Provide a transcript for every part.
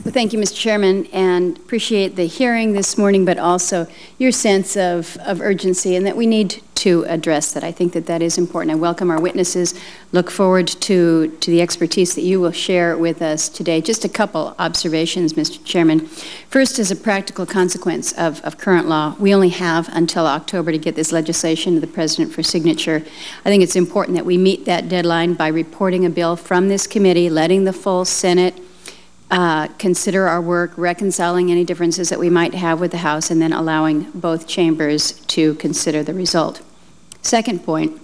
Well, thank you, Mr. Chairman, and appreciate the hearing this morning, but also your sense of urgency and that we need to address that. I think that that is important. I welcome our witnesses. Look forward to the expertise that you will share with us today. Just a couple observations, Mr. Chairman. First, as a practical consequence of current law, we only have until October to get this legislation to the President for signature. I think it's important that we meet that deadline by reporting a bill from this committee, letting the full Senate consider our work, reconciling any differences that we might have with the House, and then allowing both chambers to consider the result. Second point,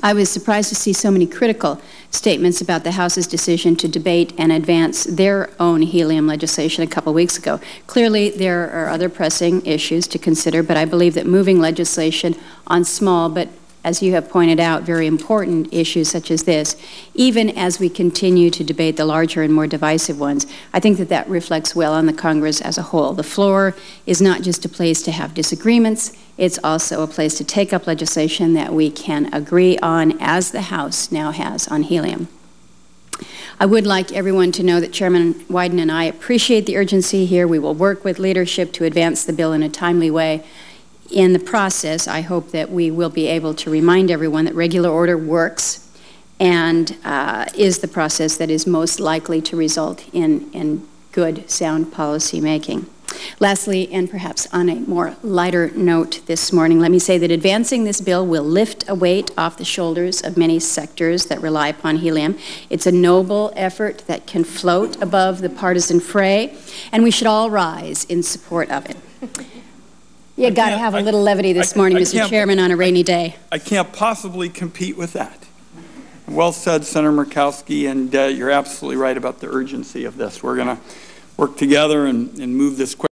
I was surprised to see so many critical statements about the House's decision to debate and advance their own helium legislation a couple weeks ago. Clearly, there are other pressing issues to consider, but I believe that moving legislation on small but, as you have pointed out, very important issues such as this, even as we continue to debate the larger and more divisive ones, I think that that reflects well on the Congress as a whole. The floor is not just a place to have disagreements, it's also a place to take up legislation that we can agree on, as the House now has on helium. I would like everyone to know that Chairman Wyden and I appreciate the urgency here. We will work with leadership to advance the bill in a timely way. In the process, I hope that we will be able to remind everyone that regular order works and is the process that is most likely to result in good, sound policy making. Lastly, and perhaps on a more lighter note this morning, let me say that advancing this bill will lift a weight off the shoulders of many sectors that rely upon helium. It's a noble effort that can float above the partisan fray, and we should all rise in support of it. You got to have a little levity this morning, Mr. Chairman, on a rainy day. I can't possibly compete with that. Well said, Senator Murkowski, and you're absolutely right about the urgency of this. We're going to work together and move this quickly.